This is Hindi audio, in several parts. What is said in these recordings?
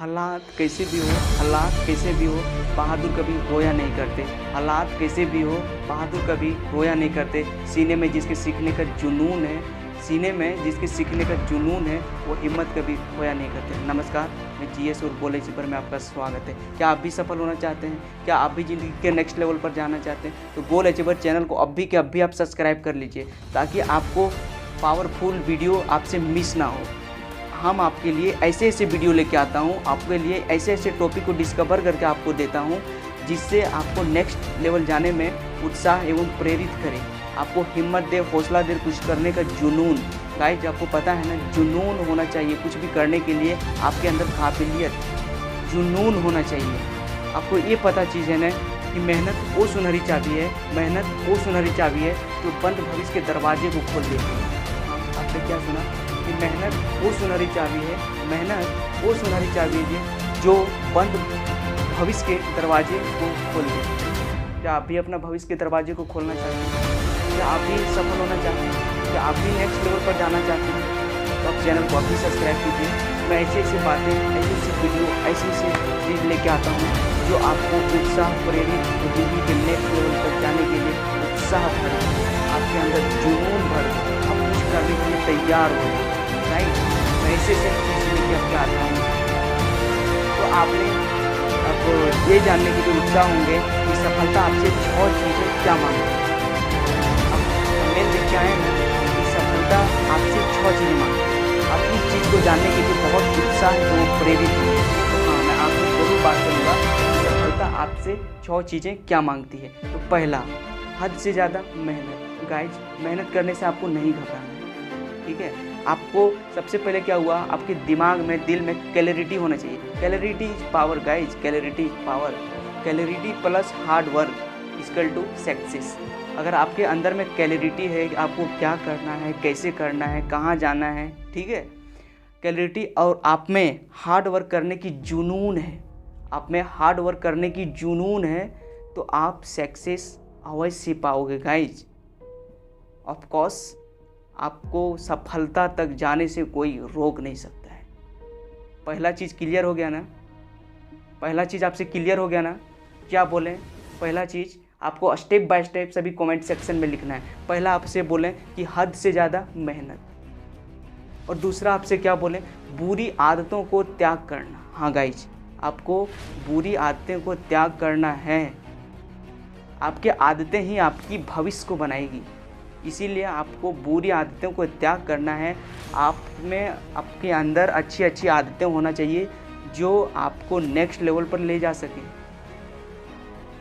हालात कैसे भी हो, हालात कैसे भी हो, बहादुर कभी रोया नहीं करते। हालात कैसे भी हो, बहादुर कभी रोया नहीं करते। सीने में जिसके सीखने का जुनून है, सीने में जिसके सीखने का जुनून है, वो हिम्मत कभी खोया नहीं करते। नमस्कार, मैं जीएस और बोले जी पर में आपका स्वागत है। क्या आप भी सफल होना चाहते हैं? क्या आप भी ज़िंदगी के नेक्स्ट लेवल पर जाना चाहते हैं? तो गोल अचीवर चैनल को अभी के अभी आप सब्सक्राइब कर लीजिए, ताकि आपको पावरफुल वीडियो आपसे मिस ना हो। हम आपके लिए ऐसे ऐसे वीडियो लेके आता हूँ, आपके लिए ऐसे ऐसे टॉपिक को डिस्कवर करके आपको देता हूँ, जिससे आपको नेक्स्ट लेवल जाने में उत्साह एवं प्रेरित करे, आपको हिम्मत दे, हौसला दे, कुछ करने का जुनून। गाइस, आपको पता है ना, जुनून होना चाहिए कुछ भी करने के लिए। आपके अंदर काबिलियत, जुनून होना चाहिए। आपको ये पता चीज़ है ना कि मेहनत वो सुनहरी चाबी है, मेहनत वो सुनहरी चाबी है जो बंद भविष्य के दरवाजे को खोल देती है। हाँ, आपने क्या सुना कि मेहनत वो सुनहरी चाबी है, मेहनत वो सुनहरी चाबी है जो बंद भविष्य के दरवाजे को खोल देती है। क्या आप भी अपना भविष्य के दरवाजे को खोलना चाहते हैं? क्या आप भी सफल होना चाहते हैं? क्या आप भी नेक्स्ट लेवल पर जाना चाहते हैं? तो आप चैनल को अभी सब्सक्राइब कीजिए। मैं ऐसे ऐसे बातें, ऐसे ऐसे वीडियो, ऐसे ऐसे चीज़ लेके आता हूँ जो आपको उत्साह, प्रेरित, ज़िंदगी के नेक्स्ट लेवल तक जाने के लिए उत्साह भर, आपके अंदर जुनून भर, आप कुछ करने के लिए तैयार हो। राइट, मैं ऐसे ऐसे चीज़ लेके आपके आता हूँ। तो आपने अब ये जानने के लिए उत्साह होंगे कि सफलता आपसे 6 चीज़ें क्या मांगती है। अब मेन देख के आए हैं कि सफलता आपसे 6 चीज़ें मांगती है। आप इस चीज़ को जानने के लिए बहुत उत्साह एवं प्रेरित होंगे। हाँ, मैं आपको जरूर बात करूँगा कि सफलता आपसे 6 चीज़ें क्या मांगती है। तो पहला, हद से ज़्यादा मेहनत। गाइज, मेहनत करने से आपको नहीं घबराना है, ठीक है। आपको सबसे पहले क्या हुआ, आपके दिमाग में, दिल में क्लैरिटी होना चाहिए। Clarity is power guys, clarity is power. Clarity plus hard work equal to success. अगर आपके अंदर में क्लैरिटी है कि आपको क्या करना है, कैसे करना है, कहाँ जाना है, ठीक है, क्लैरिटी, और आप में हार्ड वर्क करने की जुनून है, आप में हार्ड वर्क करने की जुनून है, तो आप सक्सेस अवश्य पाओगे गाइज। ऑफ कोर्स, आपको सफलता तक जाने से कोई रोक नहीं सकता है। पहला चीज़ क्लियर हो गया ना, पहला चीज़ आपसे क्लियर हो गया ना। क्या बोलें? पहला चीज़ आपको स्टेप बाय स्टेप सभी कमेंट सेक्शन में लिखना है। पहला आपसे बोलें कि हद से ज़्यादा मेहनत, और दूसरा आपसे क्या बोलें, बुरी आदतों को त्याग करना। हाँ गाइज, आपको बुरी आदतें को त्याग करना है। आपकी आदतें ही आपकी भविष्य को बनाएगी, इसीलिए आपको बुरी आदतों को त्याग करना है। आप में, आपके अंदर अच्छी अच्छी आदतें होना चाहिए जो आपको नेक्स्ट लेवल पर ले जा सके।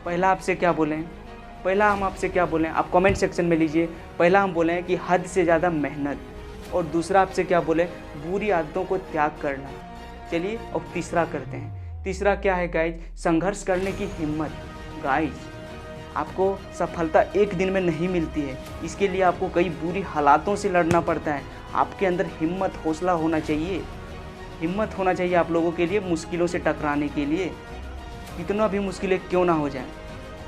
पहला आपसे क्या बोलें, पहला हम आपसे क्या बोलें, आप कमेंट सेक्शन में लीजिए। पहला हम बोलें कि हद से ज़्यादा मेहनत, और दूसरा आपसे क्या बोलें, बुरी आदतों को त्याग करना। चलिए अब तीसरा करते हैं। तीसरा क्या है गाइज, संघर्ष करने की हिम्मत। गाइज, आपको सफलता एक दिन में नहीं मिलती है, इसके लिए आपको कई बुरी हालातों से लड़ना पड़ता है। आपके अंदर हिम्मत, हौसला होना चाहिए, हिम्मत होना चाहिए आप लोगों के लिए मुश्किलों से टकराने के लिए, कितना भी मुश्किलें क्यों ना हो जाएं।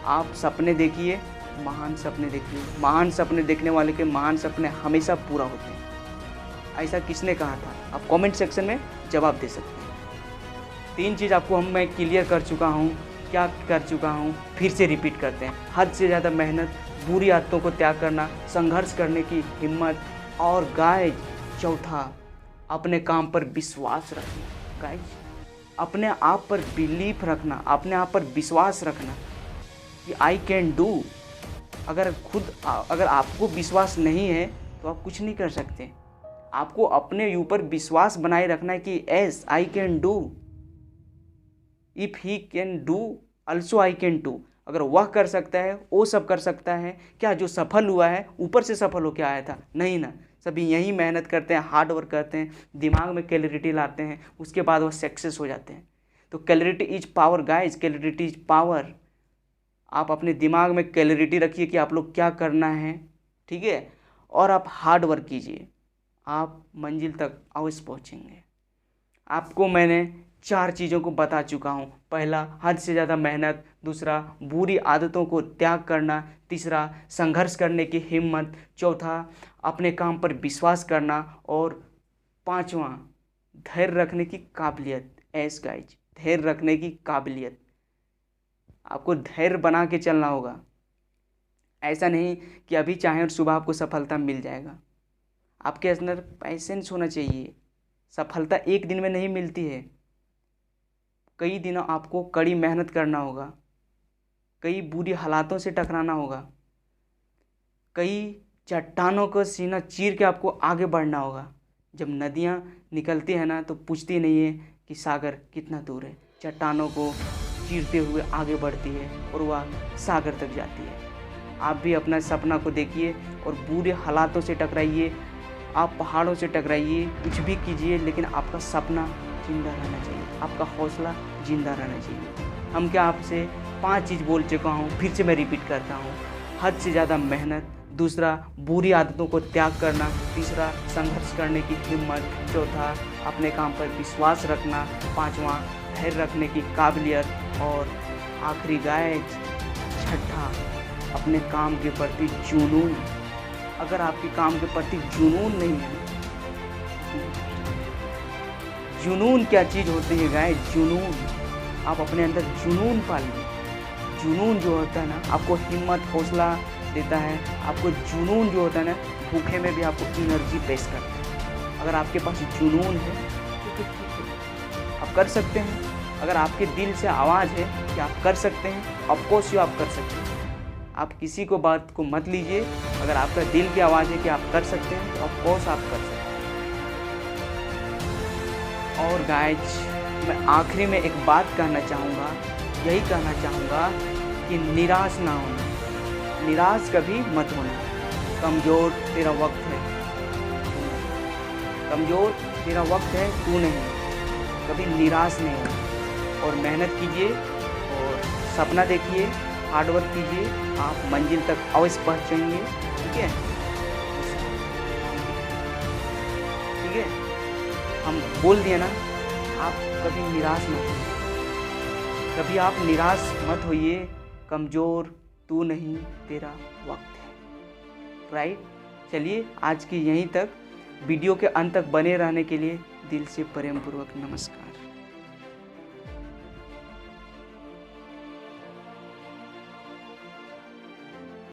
आप सपने देखिए, महान सपने देखिए। महान सपने देखने वाले के महान सपने हमेशा पूरा होते हैं। ऐसा किसने कहा था? आप कमेंट सेक्शन में जवाब दे सकते हैं। 3 चीज़ आपको मैं क्लियर कर चुका हूँ। क्या कर चुका हूँ, फिर से रिपीट करते हैं। हद से ज़्यादा मेहनत, बुरी आदतों को त्याग करना, संघर्ष करने की हिम्मत, और गाइज चौथा, अपने काम पर विश्वास रखना। गाइज, अपने आप पर बिलीफ रखना, अपने आप पर विश्वास रखना कि आई कैन डू। अगर आपको विश्वास नहीं है तो आप कुछ नहीं कर सकते। आपको अपने ऊपर विश्वास बनाए रखना है कि S I can do, if he can do also I can do. अगर वह कर सकता है, वो सब कर सकता है। क्या जो सफल हुआ है ऊपर से सफल होकर आया था? नहीं ना, सभी यही मेहनत करते हैं, हार्ड वर्क करते हैं, दिमाग में क्लैरिटी लाते हैं, उसके बाद वह सक्सेस हो जाते हैं। तो clarity is power guys, clarity is power. आप अपने दिमाग में क्लैरिटी रखिए कि आप लोग क्या करना है, ठीक है, और आप हार्ड वर्क कीजिए, आप मंजिल तक अवश्य पहुँचेंगे। आपको मैंने 4 चीज़ों को बता चुका हूँ। पहला, हद से ज़्यादा मेहनत, दूसरा, बुरी आदतों को त्याग करना, तीसरा, संघर्ष करने की हिम्मत, चौथा, अपने काम पर विश्वास करना, और पांचवा, धैर्य रखने की काबिलियत। ऐश गाइज, धैर्य रखने की काबिलियत। आपको धैर्य बना के चलना होगा। ऐसा नहीं कि अभी चाहें और सुबह आपको सफलता मिल जाएगा। आपके अंदर पैशेंस होना चाहिए। सफलता एक दिन में नहीं मिलती है, कई दिनों आपको कड़ी मेहनत करना होगा, कई बुरी हालातों से टकराना होगा, कई चट्टानों को सीना चीर के आपको आगे बढ़ना होगा। जब नदियाँ निकलती हैं ना तो पूछती नहीं है कि सागर कितना दूर है, चट्टानों को चीरते हुए आगे बढ़ती है और वह सागर तक जाती है। आप भी अपना सपना को देखिए और बुरे हालातों से टकराइए, आप पहाड़ों से टकराइए, कुछ भी कीजिए, लेकिन आपका सपना जिंदा रहना चाहिए, आपका हौसला जिंदा रहना चाहिए। हम क्या आपसे 5 चीज़ बोल चुका हूँ, फिर से मैं रिपीट करता हूँ। हद से ज़्यादा मेहनत, दूसरा बुरी आदतों को त्याग करना, तीसरा संघर्ष करने की हिम्मत, चौथा अपने काम पर विश्वास रखना, पांचवा धैर्य रखने की काबिलियत और आखिरी गाइस छठा अपने काम के प्रति जुनून। अगर आपके काम के प्रति जुनून नहीं है, जुनून क्या चीज़ होती है गाइस, जुनून, आप अपने अंदर जुनून पालिए। जुनून जो होता है ना आपको हिम्मत हौसला देता है, आपको जुनून जो होता है ना भूखे में भी आपको एनर्जी पेश करता है। अगर आपके पास जुनून है तो ठीक है, आप कर सकते हैं। अगर आपके दिल से आवाज़ है कि आप कर सकते हैं, ऑफकोर्स आप कर सकते हैं। आप किसी को बात को मत लीजिए, अगर आपका दिल की आवाज़ है कि आप कर सकते हैं तो ऑफकोर्स आप कर सकते हैं। और गाइज मैं आखिरी में एक बात कहना चाहूँगा, यही कहना चाहूँगा कि निराश ना होना, निराश कभी मत होना। कमज़ोर तेरा वक्त है, कमज़ोर तेरा वक्त है, तू नहीं। कभी निराश नहीं होना और मेहनत कीजिए और सपना देखिए, हार्डवर्क कीजिए, आप मंजिल तक अवश्य पहुँचेंगे। ठीक है, ठीक है, हम बोल दिए ना, आप कभी निराश मत होइए, कभी आप निराश मत होइए। कमज़ोर तू नहीं, तेरा वक्त है। राइट, चलिए आज की यहीं तक। वीडियो के अंत तक बने रहने के लिए दिल से प्रेम पूर्वक नमस्कार।